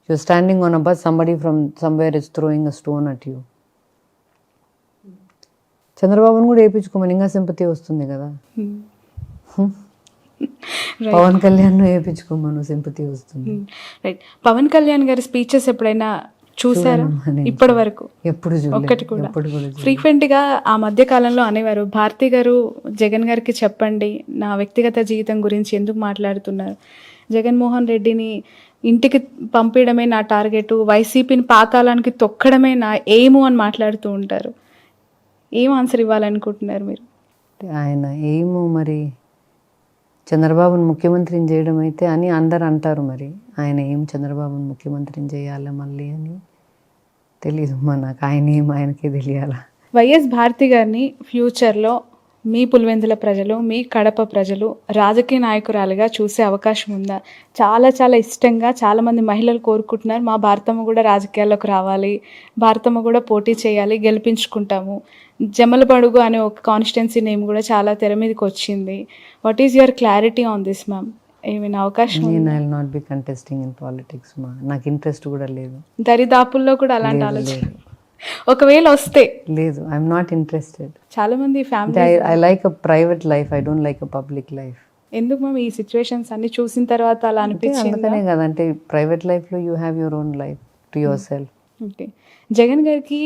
You're standing on a bus, somebody from somewhere is throwing a stone at you. చంద్రబాబును కూడా వేయించుకోమని ఇంకా sympathy వస్తుంది కదా. పవన్ కళ్యాణ్ వేయించుకోమను, సింపతి వస్తుంది. రైట్. పవన్ కళ్యాణ్ గారి స్పీచెస్ ఎప్పుడైనా చూసారా? ఇప్పటి వరకు ఎప్పుడు ఒక్కటి కూడా. ఫ్రీక్వెంట్ గా ఆ మధ్య కాలంలో అనేవారు, భారతి గారు జగన్ గారికి చెప్పండి నా వ్యక్తిగత జీవితం గురించి ఎందుకు మాట్లాడుతున్నారు, జగన్మోహన్ రెడ్డిని ఇంటికి పంపించడమే నా టార్గెట్, వైసీపీని పాతాళానికి తొక్కడమే నా ఎయిము అని మాట్లాడుతూ ఉంటారు. ఏం ఆన్సర్ ఇవ్వాలనుకుంటున్నారు మీరు? ఆయన ఎయిము మరి చంద్రబాబును ముఖ్యమంత్రిని చేయడం అయితే అని అందరు అంటారు. మరి ఆయన ఏం చంద్రబాబును ముఖ్యమంత్రిని చేయాలి మళ్ళీ అని తెలీదు మనకు. ఆయన ఏం ఆయనకే తెలియాలా. వైఎస్ భారతి గారిని ఫ్యూచర్లో మీ పులివెందుల ప్రజలు, మీ కడప ప్రజలు రాజకీయ నాయకురాలుగా చూసే అవకాశం ఉందా? చాలా చాలా ఇష్టంగా చాలామంది మహిళలు కోరుకుంటున్నారు, మా భారతమ్మ కూడా రాజకీయాల్లోకి రావాలి, భారతమ్మ కూడా పోటీ చేయాలి, గెలిపించుకుంటాము. జమలబడుగు అనే ఒక కాన్స్టిట్యున్సీ నేమ్ కూడా చాలా తెర మీదకి వచ్చింది. What is your clarity on this ma'am? ఏమైనా అవకాశం? నేను I will not be contesting in politics మా. నాకు ఇంట్రెస్ట్ కూడా లేదు. దరిదాపుల్లో కూడా అలాంటి ఆలోచన ఒకవేళ వస్తే లేదు. I'm not interested. చాలా మంది family I like a private life, I don't like a public life. ఎందుకు మ్యామ్ ఈ సిచ్యువేషన్స్ అన్ని చూసిన తర్వాత అలా అనిపించింది? అందుకనే కదా, అంటే ప్రైవేట్ లైఫ్లో you have your own life to your self. Okay. Jagan గారికి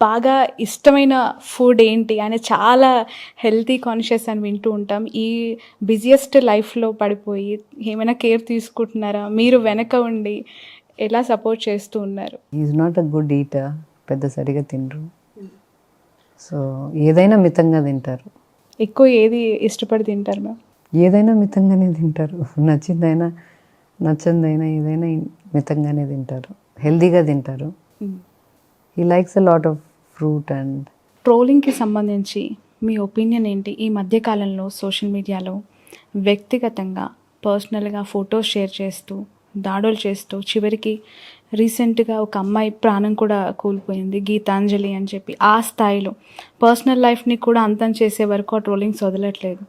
బాగా ఇష్టమైన ఫుడ్ ఏంటి? ఆయన చాలా హెల్తీ కాన్షియస్ అని వింటూ ఉంటాం. ఈ బిజియెస్ట్ లైఫ్లో పడిపోయి ఏమైనా కేర్ తీసుకుంటున్నారా? మీరు వెనక ఉండి ఎలా సపోర్ట్ చేస్తూ ఉన్నారు? Is not a good eater. పెద్ద సరిగా తినరు. సో ఏదైనా మితంగా తింటారు. ఎక్కువ ఏది ఇష్టపడి తింటారు మ్యామ్? ఏదైనా మితంగానే తింటారు. నచ్చిందైనా నచ్చందైనా ఏదైనా మితంగానే తింటారు, హెల్దీగా తింటారు. He likes a lot of fruit. And ట్రోలింగ్కి సంబంధించి మీ ఒపీనియన్ ఏంటి? ఈ మధ్యకాలంలో సోషల్ మీడియాలో వ్యక్తిగతంగా పర్సనల్గా ఫొటోస్ షేర్ చేస్తూ దాడులు చేస్తూ చివరికి రీసెంట్గా ఒక అమ్మాయి ప్రాణం కూడా కోల్పోయింది, గీతాంజలి అని చెప్పి. ఆ స్థాయిలో పర్సనల్ లైఫ్ని కూడా అంతం చేసే వరకు ఆ ట్రోలింగ్స్ వదలట్లేదు.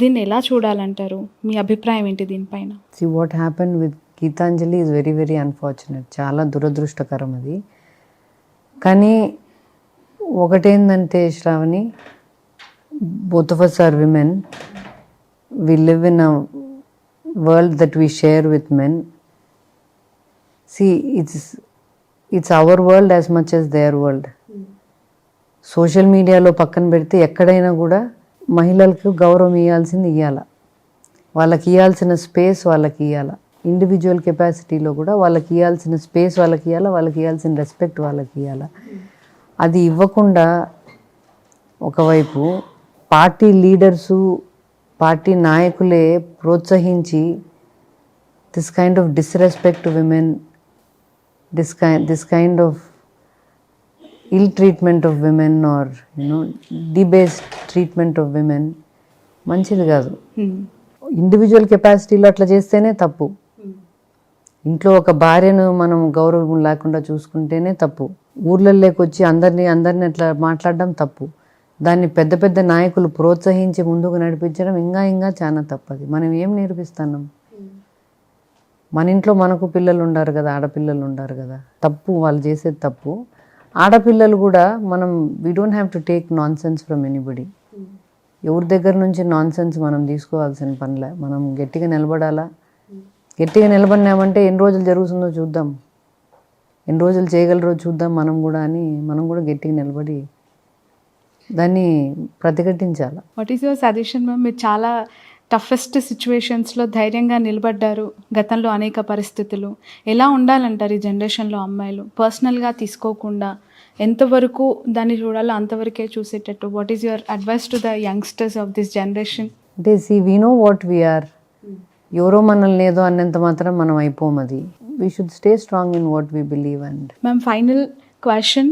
దీన్ని ఎలా చూడాలంటారు? మీ అభిప్రాయం ఏంటి దీనిపైన? See what happened with Gitanjali is very very unfortunate. చాలా దురదృష్టకరం అది. కానీ ఒకటేందంటే Shravani, both of us are women. We live in a world that we share with men. See, it's our world as much as their world. Social మీడియాలో పక్కన పెడితే ఎక్కడైనా కూడా మహిళలకు గౌరవం ఇవ్వాల్సింది ఇవ్వాల, వాళ్ళకి ఇవ్వాల్సిన స్పేస్ వాళ్ళకి ఇవ్వాల. ఇండివిజువల్ కెపాసిటీలో కూడా వాళ్ళకి ఇవ్వాల్సిన స్పేస్ వాళ్ళకి ఇవ్వాల, వాళ్ళకి ఇవ్వాల్సిన రెస్పెక్ట్ వాళ్ళకి ఇవ్వాల. అది ఇవ్వకుండా ఒకవైపు పార్టీ లీడర్సు, పార్టీ నాయకులే ప్రోత్సహించి this kind of disrespect to women, this kind of ill treatment of women, or debased treatment of women మంచిది కాదు. ఇండివిజువల్ కెపాసిటీలో అట్లా చేస్తేనే తప్పు. ఇంట్లో ఒక భార్యను మనం గౌరవం లేకుండా చూసుకుంటేనే తప్పు. ఊర్లలోకి వచ్చి అందరినీ అట్లా మాట్లాడడం తప్పు. దాన్ని పెద్ద పెద్ద నాయకులు ప్రోత్సహించి ముందుకు నడిపించడం ఇంకా చాలా తప్పది. మనం ఏం నేర్పిస్తున్నాం? మన ఇంట్లో మనకు పిల్లలు ఉండారు కదా, ఆడపిల్లలు ఉండారు కదా. తప్పు, వాళ్ళు చేసేది తప్పు. ఆడపిల్లలు కూడా మనం we don't have to take non sense from anybody. ఎవరి దగ్గర నుంచి నాన్ సెన్స్ మనం తీసుకోవాల్సిన పనిలే. మనం గట్టిగా నిలబడాలా. గట్టిగా నిలబడినామంటే ఎన్ని రోజులు జరుగుతుందో చూద్దాం, ఎన్ని రోజులు చేయగలరో చూద్దాం మనం కూడా అని మనం కూడా గట్టిగా నిలబడి దాన్ని ప్రతిఘటించాలి. What is your suggestion ma'am? మీరు చాలా టఫెస్ట్ సిచ్యువేషన్స్లో ధైర్యంగా నిలబడ్డారు. గతంలో అనేక పరిస్థితులు ఎలా ఉండాలంటారు ఈ జనరేషన్లో అమ్మాయిలు? పర్సనల్గా తీసుకోకుండా ఎంతవరకు దాన్ని చూడాలో అంతవరకే చూసేటట్టు. What is your advice to the youngsters of this generation? అంటే వీ నో వాట్ వీఆర్. ఎవరో మనల్ని ఏదో అన్నంత మాత్రం మనం అయిపోం. అది we should stay strong in what we believe. And ma'am, final question.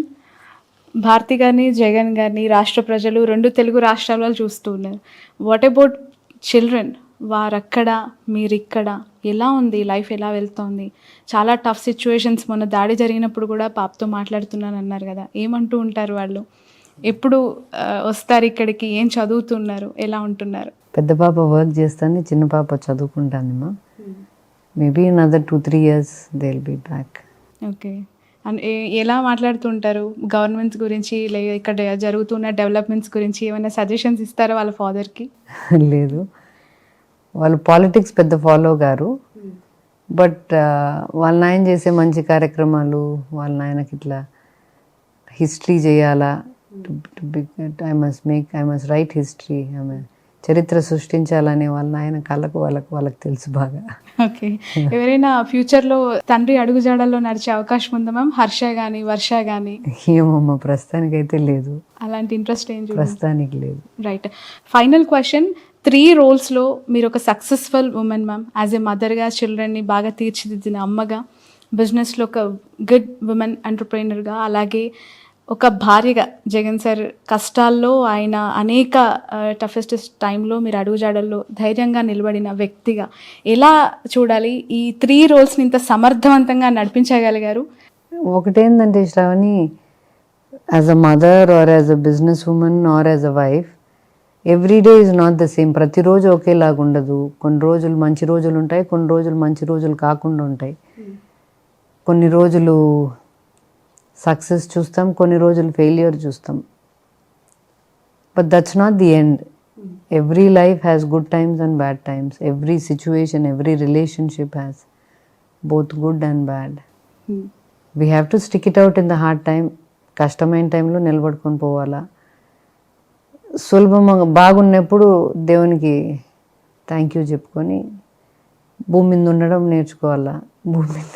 Bharathi గారిని, జగన్ గారిని రాష్ట్ర ప్రజలు, రెండు తెలుగు రాష్ట్రాల్లో చూస్తూ ఉన్నారు. What about children? వారక్కడ, మీరిక్కడ, ఎలా ఉంది లైఫ్, ఎలా వెళ్తోంది? చాలా టఫ్ సిచ్యువేషన్స్. మొన్న దాడి జరిగినప్పుడు కూడా పాపతో మాట్లాడుతున్నాను అన్నారు కదా, ఏమంటూ ఉంటారు వాళ్ళు? ఎప్పుడు వస్తారు ఇక్కడికి? ఏం చదువుతున్నారు? ఎలా ఉంటున్నారు? పెద్ద పాప వర్క్ చేస్తాను, చిన్న పాప చదువుకుంటానమ్మా. Maybe another 2-3 years they'll be back. Okay. And ఎలా మాట్లాడుతుంటారు గవర్నమెంట్స్ గురించి, ఇక్కడ జరుగుతున్న డెవలప్మెంట్స్ గురించి ఏమైనా సజెషన్స్ ఇస్తారా వాళ్ళ ఫాదర్కి? లేదు, వాళ్ళు పాలిటిక్స్ పెద్ద ఫాలో గారు. బట్ వాళ్ళ నాయన చేసే మంచి కార్యక్రమాలు, వాళ్ళ నాయనకి ఇట్లా హిస్టరీ చేయాలా, ఐ మస్ట్ రైట్ హిస్టరీ, ఆమె చరిత్ర సృష్టించాలని వాళ్ళ నాయన కళ్ళకు వాళ్ళకి తెలుసు బాగా. ఓకే. ఎవరైనా ఫ్యూచర్లో తండ్రి అడుగుజాడల్లో నడిచే అవకాశం ఉందా మ్యామ్? హర్ష కానీ, వర్ష కానీ? ఏమమ్మా, ప్రస్తుతానికైతే లేదు, అలాంటి ఇంట్రెస్ట్ ఏం ప్రస్తుతానికి లేదు. రైట్. ఫైనల్ క్వశ్చన్, 3 రోల్స్లో మీరు ఒక successful women ma'am, as a మదర్గా, చిల్డ్రన్ని బాగా తీర్చిదిద్దిన అమ్మగా, బిజినెస్లో ఒక గుడ్ ఉమెన్ ఎంటర్ప్రైనర్గా, అలాగే ఒక భార్యగా, జగన్ సార్ కష్టాల్లో ఆయన అనేక టఫెస్ట్ టైంలో మీరు అడుగుజాడల్లో ధైర్యంగా నిలబడిన వ్యక్తిగా ఎలా చూడాలి? ఈ 3 రోల్స్ని ఇంత సమర్థవంతంగా నడిపించగలిగారు. ఒకటేంటంటే Sravani, as a mother or as a business woman or as a wife, every day is not the same. ప్రతిరోజు ఒకేలాగా ఉండదు. కొన్ని రోజులు మంచి రోజులు ఉంటాయి, కొన్ని రోజులు మంచి రోజులు కాకుండా ఉంటాయి. కొన్ని రోజులు సక్సెస్ చూస్తాం, కొన్ని రోజులు ఫెయిల్యూర్ చూస్తాం. But that's not the end. Every life has good times and bad times. Every situation, every relationship has both good and bad. We have to stick it out in the hard time. కష్టమైన టైంలో నిలబడుకొని పోవాలా. సులభంగా బాగున్నప్పుడు దేవునికి thank you చెప్పుకొని భూమి మీద ఉండడం నేర్చుకోవాలా. భూమి మీద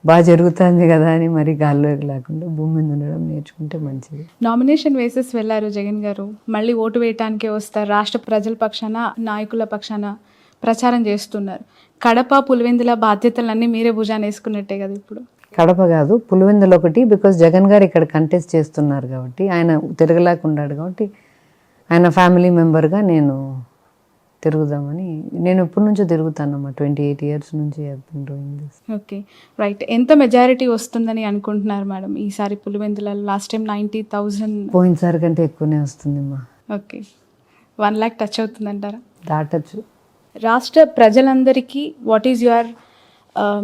బాగా జరుగుతుంది కదా అని మరి గాల్లో లేకుండా భూమి మీద ఉండడం నేర్చుకుంటే మంచిది. నామినేషన్ వేసేసి వెళ్ళారు జగన్ గారు, మళ్ళీ ఓటు వేయటానికే వస్తారు. రాష్ట్ర ప్రజల పక్షాన, నాయకుల పక్షాన ప్రచారం చేస్తున్నారు. కడప, పులివెందుల బాధ్యతలన్నీ మీరే భుజాన్ని వేసుకున్నట్టే కదా ఇప్పుడు? కడప కాదు, పులివెందులు ఒకటి. బికాస్ జగన్ గారు ఇక్కడ కంటెస్ట్ చేస్తున్నారు కాబట్టి, ఆయన తిరగలేకున్నాడు కాబట్టి, ఆయన ఫ్యామిలీ మెంబర్గా నేను తిరుగుదామని, నేను ఎప్పటి నుంచో తిరుగుతానమ్మా, 28 years నుంచి డూయింగ్ దిస్. Okay, right. ఎంత మెజారిటీ వస్తుందని అనుకుంటున్నారు మేడం ఈసారి పులివెందులలో? లాస్ట్ టైం 90,000, పోయినసారి కంటే ఎక్కువనే వస్తుందమ్మా. ఓకే, 1 lakh టచ్ అవుతుందంటారా? దాటచ్చు. రాష్ట్ర ప్రజలందరికీ వాట్ ఈజ్ యువర్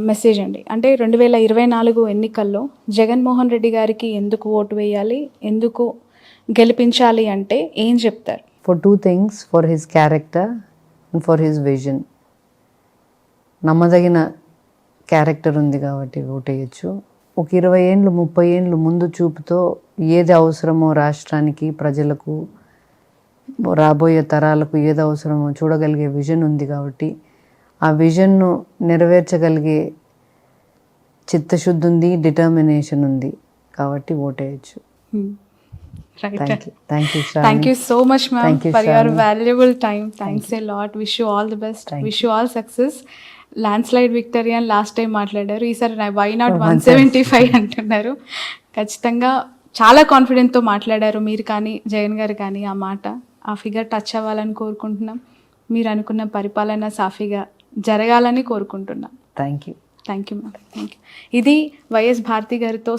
మెసేజ్ అండి? అంటే 2024 ఎన్నికల్లో జగన్మోహన్ రెడ్డి గారికి ఎందుకు ఓటు వేయాలి, ఎందుకు గెలిపించాలి అంటే ఏం చెప్తారు? For 2 things, for his character and for his vision. నమ్మదగిన క్యారెక్టర్ ఉంది కాబట్టి ఓటేయచ్చు. ఒక 20 ఏళ్ళు 30 ఏళ్ళు ముందు చూపుతో ఏది అవసరమో రాష్ట్రానికి, ప్రజలకు, రాబోయే తరాలకు ఏది అవసరమో చూడగలిగే విజన్ ఉంది కాబట్టి, ఆ విజన్ను నెరవేర్చగలిగే చిత్తశుద్ధి ఉంది, డిటర్మినేషన్ ఉంది కాబట్టి ఓటేయచ్చు. Right. Thank you, Shravani. Thank you so much, ma'am, Thank you, for your Shravani. valuable time. Thanks a lot. Wish you all the best. Wish you all success. Landslide victory అని last time మాట్లాడారు, ఈసారి why not 175 అంటున్నారు. ఖచ్చితంగా చాలా కాన్ఫిడెంట్తో మాట్లాడారు మీరు కానీ, జగన్ గారు కానీ. ఆ మాట, ఆ ఫిగర్ టచ్ అవ్వాలని కోరుకుంటున్నాం. మీరు అనుకున్న పరిపాలన సాఫీగా జరగాలని కోరుకుంటున్నాం. Thank you. Thank you ma'am, thank you. ఇది వైఎస్ భారతి గారితో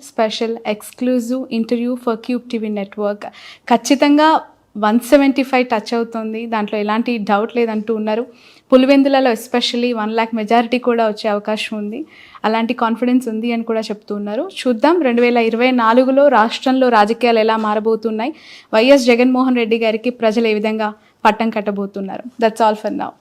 special exclusive interview for cube TV network. ఖచ్చితంగా 175 టచ్ అవుతుంది, దాంట్లో ఎలాంటి డౌట్ లేదంటూ ఉన్నారు. పులివెందులలో ఎస్పెషల్లీ 1 lakh మెజారిటీ కూడా వచ్చే అవకాశం ఉంది, అలాంటి కాన్ఫిడెన్స్ ఉంది అని కూడా చెప్తూ ఉన్నారు. చూద్దాం 2024లో రాష్ట్రంలో రాజకీయాలు ఎలా మారబోతున్నాయి, వైఎస్ జగన్మోహన్ రెడ్డి గారికి ప్రజలు ఏ విధంగా పట్టం కట్టబోతున్నారు. That's all for now.